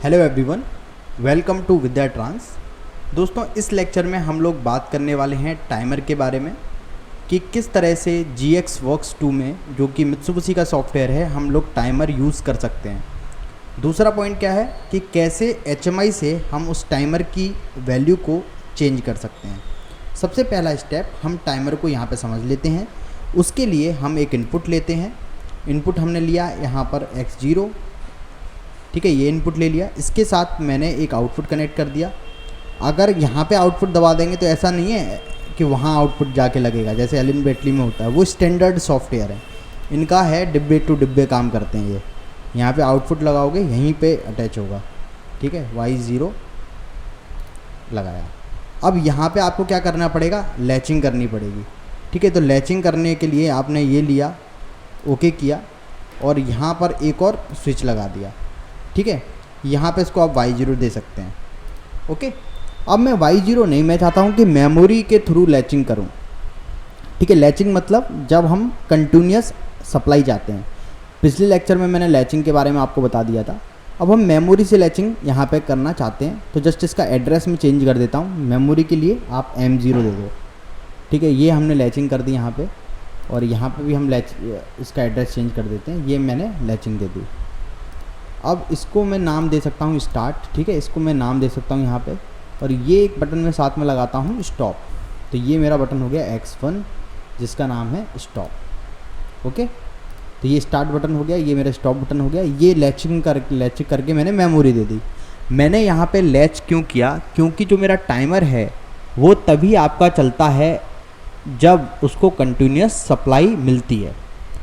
Hello everyone, welcome to Vidya Trans. दोस्तों, इस lecture में हम लोग बात करने वाले हैं टाइमर के बारे में कि किस तरह से GX Works 2 में, जो कि मित्सुबिशी का सॉफ्टवेयर है, हम लोग टाइमर यूज़ कर सकते हैं। दूसरा पॉइंट क्या है कि कैसे HMI से हम उस टाइमर की वैल्यू को चेंज कर सकते हैं। सबसे पहला स्टेप, हम टाइमर को यहाँ पे समझ लेते हैं। उसके लिए हम एक इनपुट लेते हैं। इनपुट हमने लिया यहाँ पर x0, ठीक है, ये इनपुट ले लिया। इसके साथ मैंने एक आउटपुट कनेक्ट कर दिया। अगर यहाँ पे आउटपुट दबा देंगे तो ऐसा नहीं है कि वहाँ आउटपुट जाके लगेगा जैसे एलिन बेटली में होता है। वो स्टैंडर्ड सॉफ्टवेयर है, इनका है डिब्बे टू डिब्बे काम करते हैं ये। यहाँ पे आउटपुट लगाओगे यहीं पे अटैच होगा, ठीक है। Y0 लगाया। अब यहाँ पे आपको क्या करना पड़ेगा, लैचिंग करनी पड़ेगी, ठीक है। तो लैचिंग करने के लिए आपने ये लिया, ओके किया और यहाँ पर एक और स्विच लगा दिया, ठीक है। यहाँ पे इसको आप Y0 दे सकते हैं, ओके। अब मैं Y0 नहीं, मैं चाहता हूँ कि मेमोरी के थ्रू लैचिंग करूँ, ठीक है। लैचिंग मतलब जब हम कंटिन्यूस सप्लाई चाहते हैं। पिछले लेक्चर में मैंने लैचिंग के बारे में आपको बता दिया था। अब हम मेमोरी से लैचिंग यहाँ पे करना चाहते हैं, तो जस्ट इसका एड्रेस में चेंज कर देता हूँ। मेमोरी के लिए आप M0 दे दो, ठीक है। ये हमने लैचिंग कर दी यहाँ पे, और यहाँ पे भी हम इसका एड्रेस चेंज कर देते हैं। ये मैंने लैचिंग दे दी। अब इसको मैं नाम दे सकता हूँ स्टार्ट, ठीक है। इसको मैं नाम दे सकता हूँ यहाँ पे, और ये एक बटन में साथ में लगाता हूँ स्टॉप। तो ये मेरा बटन हो गया X1 जिसका नाम है स्टॉप, ओके। तो ये स्टार्ट बटन हो गया, ये मेरा स्टॉप बटन हो गया। ये लैचिंग करके मैंने मेमोरी दे दी। मैंने यहाँ पे लैच क्यों किया, क्योंकि जो मेरा टाइमर है वो तभी आपका चलता है जब उसको कंटिन्यूस सप्लाई मिलती है,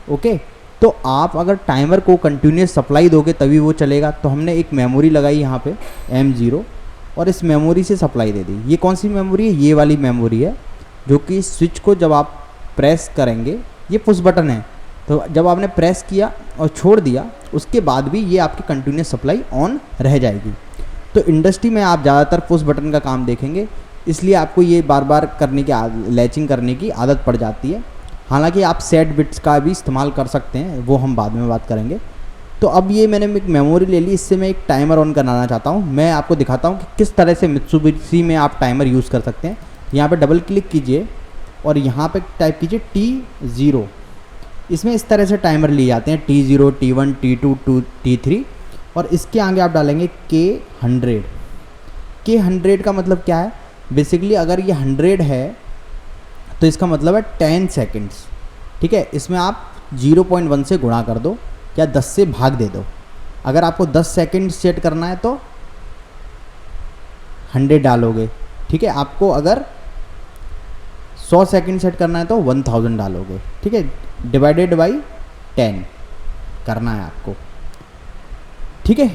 ओके। तो आप अगर टाइमर को कंटिन्यूस सप्लाई दोगे तभी वो चलेगा। तो हमने एक मेमोरी लगाई यहाँ पे M0 और इस मेमोरी से सप्लाई दे दी। ये कौन सी मेमोरी है, ये वाली मेमोरी है, जो कि स्विच को जब आप प्रेस करेंगे, ये पुश बटन है, तो जब आपने प्रेस किया और छोड़ दिया उसके बाद भी ये आपकी कंटिन्यूस सप्लाई ऑन रह जाएगी। तो इंडस्ट्री में आप ज़्यादातर पुश बटन का काम देखेंगे, इसलिए आपको ये बार बार करने की लैचिंग करने की आदत पड़ जाती है। हालांकि आप सेट बिट्स का भी इस्तेमाल कर सकते हैं, वो हम बाद में बात करेंगे। तो अब ये मैंने एक मेमोरी ले ली, इससे मैं एक टाइमर ऑन कराना चाहता हूँ। मैं आपको दिखाता हूँ कि किस तरह से मित्सुबिशी में आप टाइमर यूज़ कर सकते हैं। यहाँ पे डबल क्लिक कीजिए और यहाँ पे टाइप कीजिए T0। इसमें इस तरह से टाइमर लिए जाते हैं, T0, T1, T2, T3, और इसके आगे आप डालेंगे K100। K100 का मतलब क्या है, बेसिकली अगर ये 100 है तो इसका मतलब है 10 सेकेंड्स, ठीक है। इसमें आप 0.1 से गुणा कर दो या 10 से भाग दे दो। अगर आपको 10 सेकेंड सेट करना है तो 100 डालोगे, ठीक है। आपको अगर 100 सेकेंड सेट करना है तो 1000 डालोगे, ठीक है। डिवाइडेड बाई 10 करना है आपको, ठीक है।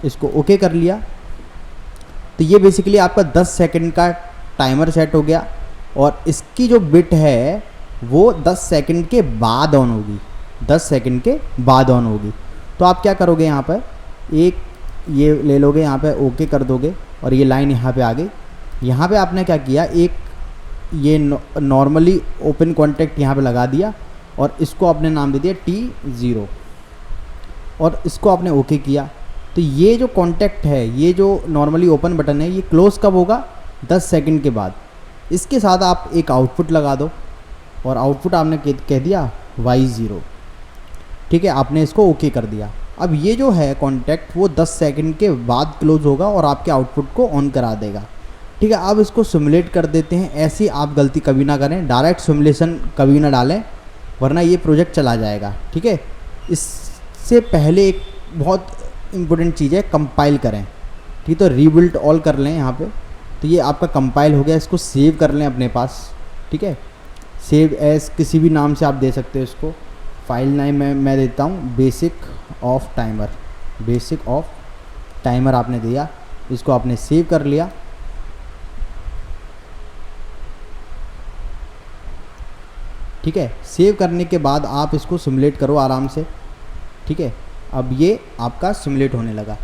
इसको ओके कर लिया। तो ये बेसिकली आपका 10 सेकेंड का टाइमर सेट हो गया, और इसकी जो बिट है वो 10 सेकंड के बाद ऑन होगी, 10 सेकंड के बाद ऑन होगी। तो आप क्या करोगे, यहाँ पर एक ये ले लोगे, यहाँ पे ओके कर दोगे, और ये लाइन यहाँ पे आ गई। यहाँ पे आपने क्या किया, एक ये नॉर्मली ओपन कॉन्टैक्ट यहाँ पे लगा दिया, और इसको आपने नाम दे दिया T0, और इसको आपने ओके किया। तो ये जो कॉन्टैक्ट है, ये जो नॉर्मली ओपन बटन है, ये क्लोज़ कब होगा, 10 सेकंड के बाद। इसके साथ आप एक आउटपुट लगा दो, और आउटपुट आपने कह दिया Y0, ठीक है। आपने इसको ओके कर दिया। अब ये जो है कॉन्टैक्ट वो 10 सेकंड के बाद क्लोज होगा और आपके आउटपुट को ऑन करा देगा, ठीक है। अब इसको सिमुलेट कर देते हैं। ऐसी आप गलती कभी ना करें, डायरेक्ट सिमुलेशन कभी ना डालें, वरना ये प्रोजेक्ट चला जाएगा, ठीक है। इससे पहले एक बहुत इम्पोर्टेंट चीज़ है, कंपाइल करें, ठीक। तो रीबिल्ड ऑल कर लें यहाँ पे। तो ये आपका कंपाइल हो गया, इसको सेव कर लें अपने पास, ठीक है। सेव एज किसी भी नाम से आप दे सकते हो इसको। फाइल नेम मैं देता हूँ basic off timer, basic off timer आपने दिया, इसको आपने सेव कर लिया। ठीक है, सेव करने के बाद आप इसको सिमुलेट करो आराम से, ठीक है। अब ये आपका सिमुलेट होने लगा,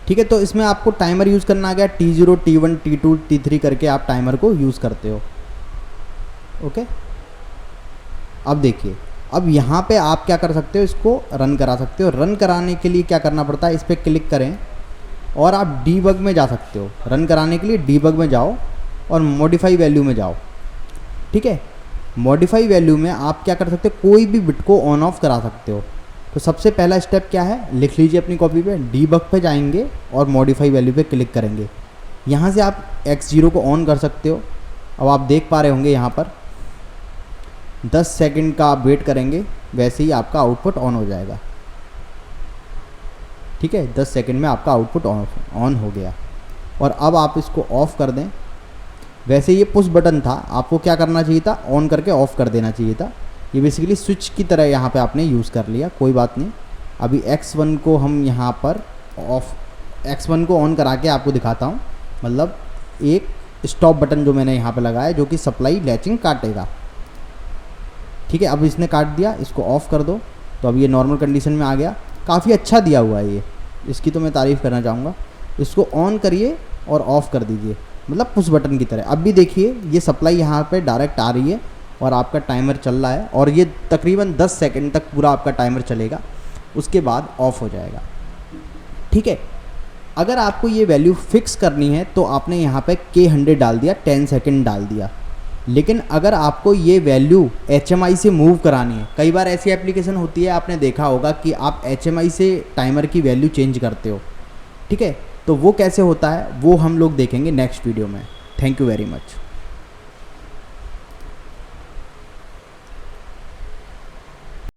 ठीक है। तो इसमें आपको टाइमर यूज़ करना आ गया, T0, T1, T2, T3 करके आप टाइमर को यूज़ करते हो, ओके। अब देखिए अब यहाँ पे आप क्या कर सकते हो, इसको रन करा सकते हो। रन कराने के लिए क्या करना पड़ता है, इस पर क्लिक करें और आप डीबग में जा सकते हो। रन कराने के लिए डीबग में जाओ और मॉडिफाई वैल्यू में जाओ। ठीक है, मॉडिफाई वैल्यू में आप क्या कर सकते हो, कोई भी बिट को ऑन ऑफ करा सकते हो। तो सबसे पहला स्टेप क्या है, लिख लीजिए अपनी कॉपी पे, डीबग पे जाएंगे और मॉडिफाई वैल्यू पे क्लिक करेंगे। यहाँ से आप x0 को ऑन कर सकते हो। अब आप देख पा रहे होंगे यहाँ पर 10 सेकंड का आप वेट करेंगे, वैसे ही आपका आउटपुट ऑन हो जाएगा। ठीक है, 10 सेकंड में आपका आउटपुट ऑन हो गया। और अब आप इसको ऑफ़ कर दें। वैसे ये पुश बटन था, आपको क्या करना चाहिए था, ऑन करके ऑफ़ कर देना चाहिए था। ये बेसिकली स्विच की तरह यहाँ पे आपने यूज़ कर लिया, कोई बात नहीं। अभी x1 को हम यहाँ पर x1 को ऑन करा के आपको दिखाता हूँ। मतलब एक स्टॉप बटन जो मैंने यहाँ पे लगाया जो कि सप्लाई लैचिंग काटेगा। ठीक है, अब इसने काट दिया, इसको ऑफ़ कर दो तो अब ये नॉर्मल कंडीशन में आ गया। काफ़ी अच्छा दिया हुआ है ये, इसकी तो मैं तारीफ़ करना चाहूँगा। इसको ऑन करिए और ऑफ़ कर दीजिए, मतलब पुश बटन की तरह। अब भी देखिए ये सप्लाई यहाँ पे डायरेक्ट आ रही है और आपका टाइमर चल रहा है और ये तकरीबन 10 सेकंड तक पूरा आपका टाइमर चलेगा, उसके बाद ऑफ़ हो जाएगा। ठीक है, अगर आपको ये वैल्यू फिक्स करनी है तो आपने यहाँ पे K100 डाल दिया, 10 सेकंड डाल दिया। लेकिन अगर आपको ये वैल्यू HMI से मूव करानी है, कई बार ऐसी एप्लीकेशन होती है, आपने देखा होगा कि आप HMI से टाइमर की वैल्यू चेंज करते हो। ठीक है, तो वो कैसे होता है वो हम लोग देखेंगे नेक्स्ट वीडियो में। Thank you very much.